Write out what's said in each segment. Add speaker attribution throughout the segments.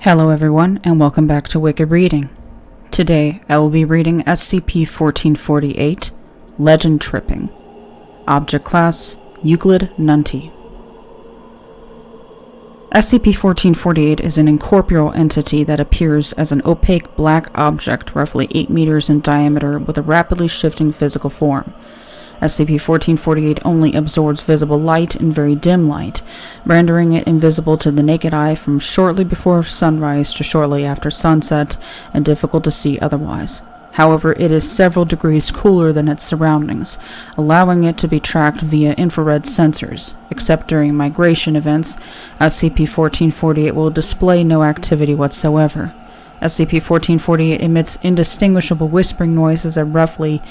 Speaker 1: Hello everyone, and welcome back to Wicked Reading. Today, I will be reading SCP-1448, Legend Tripping. Object Class, Euclid Nunti. SCP-1448 is an incorporeal entity that appears as an opaque black object roughly 8 meters in diameter with a rapidly shifting physical form. SCP-1448 only absorbs visible light and very dim light, rendering it invisible to the naked eye from shortly before sunrise to shortly after sunset, and difficult to see otherwise. However, it is several degrees cooler than its surroundings, allowing it to be tracked via infrared sensors. Except during migration events, SCP-1448 will display no activity whatsoever. SCP-1448 emits indistinguishable whispering noises at roughly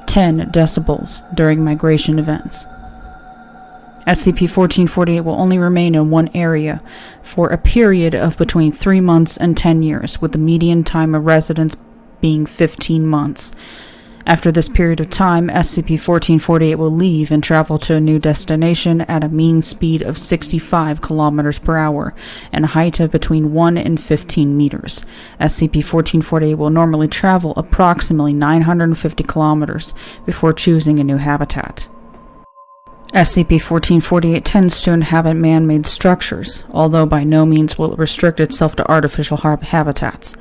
Speaker 1: 10 decibels during migration events. SCP-1448 will only remain in one area for a period of between 3 months and 10 years, with the median time of residence being 15 months. After this period of time, SCP-1448 will leave and travel to a new destination at a mean speed of 65 kilometers per hour and a height of between 1 and 15 meters. SCP-1448 will normally travel approximately 950 kilometers before choosing a new habitat. SCP-1448 tends to inhabit man-made structures, although by no means will it restrict itself to artificial habitats.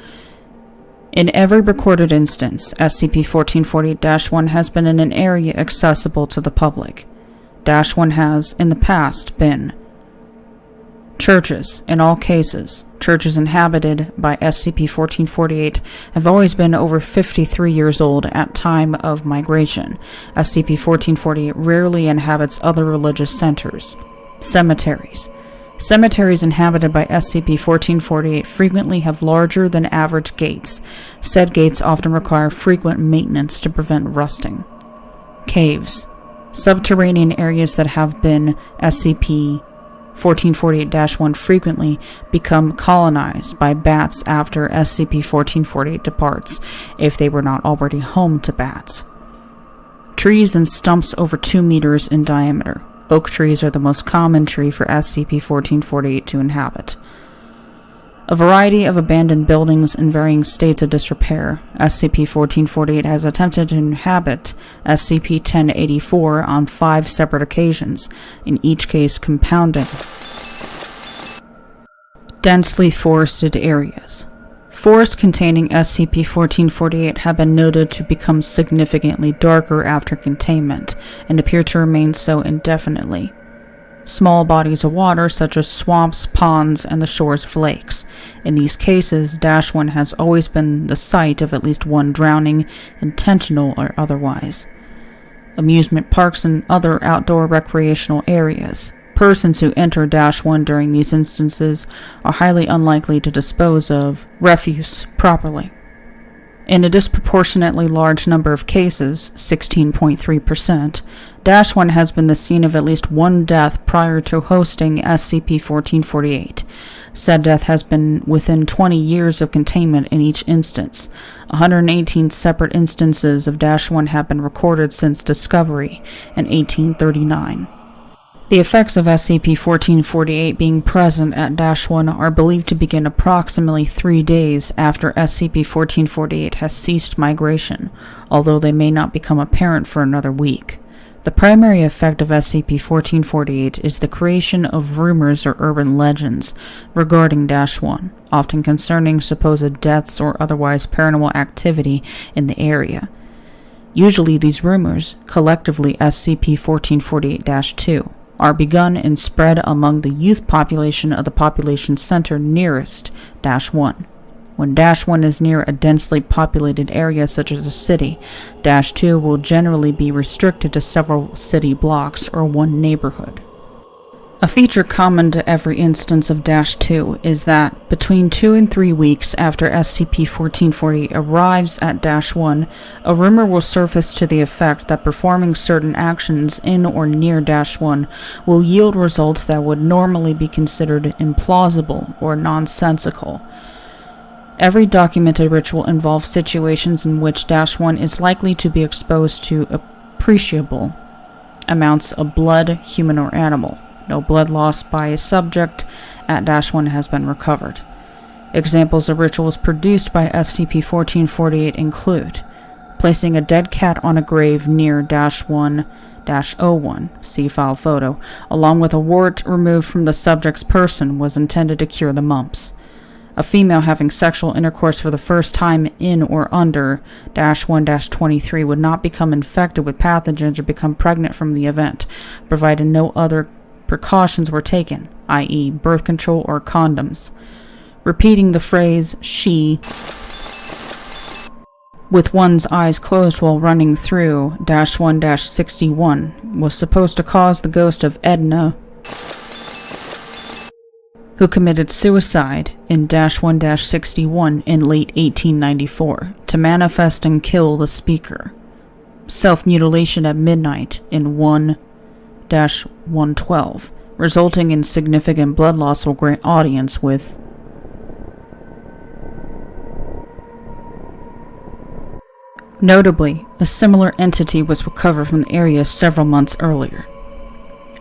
Speaker 1: In every recorded instance, SCP-1448-1 has been in an area accessible to the public. -1 has, in the past, been churches. In all cases, churches inhabited by SCP-1448 have always been over 53 years old at time of migration. SCP-1448 rarely inhabits other religious centers. Cemeteries. Cemeteries inhabited by SCP-1448 frequently have larger than average gates. Said gates often require frequent maintenance to prevent rusting. Caves. Subterranean areas that have been SCP-1448-1 frequently become colonized by bats after SCP-1448 departs, if they were not already home to bats. Trees and stumps over 2 meters in diameter. Oak trees are the most common tree for SCP-1448 to inhabit. A variety of abandoned buildings in varying states of disrepair. SCP-1448 has attempted to inhabit SCP-1084 on 5 separate occasions, in each case compounded. Densely forested areas. Forests containing SCP-1448 have been noted to become significantly darker after containment, and appear to remain so indefinitely. Small bodies of water such as swamps, ponds, and the shores of lakes. In these cases, -1 has always been the site of at least one drowning, intentional or otherwise. Amusement parks and other outdoor recreational areas. Persons who enter -1 during these instances are highly unlikely to dispose of refuse properly. In a disproportionately large number of cases, 16.3%, -1 has been the scene of at least one death prior to hosting SCP-1448. Said death has been within 20 years of containment in each instance. 118 separate instances of -1 have been recorded since discovery in 1839. The effects of SCP-1448 being present at -1 are believed to begin approximately 3 days after SCP-1448 has ceased migration, although they may not become apparent for another week. The primary effect of SCP-1448 is the creation of rumors or urban legends regarding -1, often concerning supposed deaths or otherwise paranormal activity in the area. Usually these rumors, collectively SCP-1448-2, are begun and spread among the youth population of the population center nearest -1. When -1 is near a densely populated area such as a city, -2 will generally be restricted to several city blocks or one neighborhood. A feature common to every instance of -2 is that, between 2 and 3 weeks after SCP-1448 arrives at -1, a rumor will surface to the effect that performing certain actions in or near -1 will yield results that would normally be considered implausible or nonsensical. Every documented ritual involves situations in which -1 is likely to be exposed to appreciable amounts of blood, human or animal. No blood loss by a subject at -1 has been recovered. Examples of rituals produced by SCP-1448 include placing a dead cat on a grave near -1-01, see file photo, along with a wart removed from the subject's person was intended to cure the mumps. A female having sexual intercourse for the first time in or under -1-23 would not become infected with pathogens or become pregnant from the event, provided no other precautions were taken, i.e. birth control or condoms. Repeating the phrase "she" with one's eyes closed while running through -1-61 was supposed to cause the ghost of Edna, who committed suicide in -1-61 in late 1894, to manifest and kill the speaker. Self-mutilation at midnight in 1-112, resulting in significant blood loss, will grant audience with Notably, a similar entity was recovered from the area several months earlier.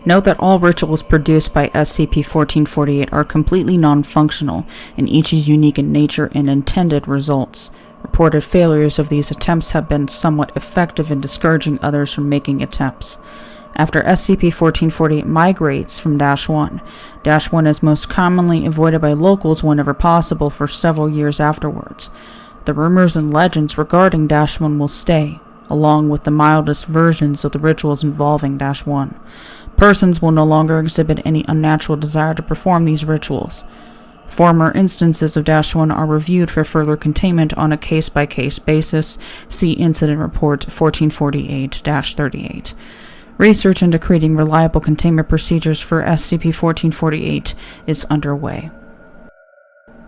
Speaker 1: Note that all rituals produced by SCP-1448 are completely non-functional, and each is unique in nature and intended results. Reported failures of these attempts have been somewhat effective in discouraging others from making attempts. After SCP-1448 migrates from -1, -1 is most commonly avoided by locals whenever possible for several years afterwards. The rumors and legends regarding -1 will stay, along with the mildest versions of the rituals involving -1. Persons will no longer exhibit any unnatural desire to perform these rituals. Former instances of -1 are reviewed for further containment on a case-by-case basis. See Incident Report 1448-38. Research into creating reliable containment procedures for SCP-1448 is underway.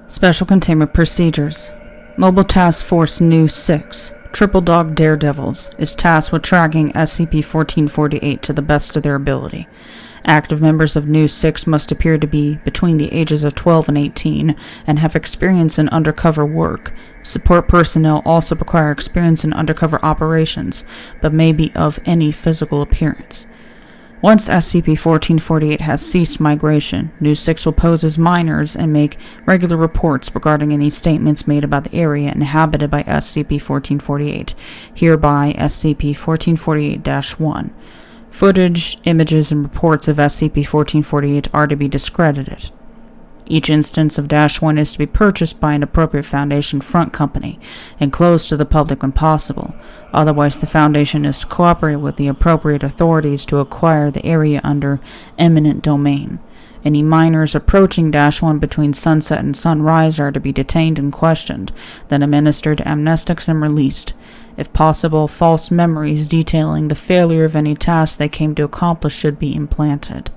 Speaker 1: Special Containment Procedures. Mobile Task Force New 6, Triple Dog Daredevils, is tasked with tracking SCP-1448 to the best of their ability. Active members of New 6 must appear to be between the ages of 12 and 18 and have experience in undercover work. Support personnel also require experience in undercover operations, but may be of any physical appearance. Once SCP-1448 has ceased migration, New 6 will pose as minors and make regular reports regarding any statements made about the area inhabited by SCP-1448, hereby SCP-1448-1. Footage, images, and reports of SCP-1448 are to be discredited. Each instance of -1 is to be purchased by an appropriate Foundation front company and closed to the public when possible. Otherwise, the Foundation is to cooperate with the appropriate authorities to acquire the area under eminent domain. Any minors approaching -1 between sunset and sunrise are to be detained and questioned, then administered amnestics and released. If possible, false memories detailing the failure of any task they came to accomplish should be implanted.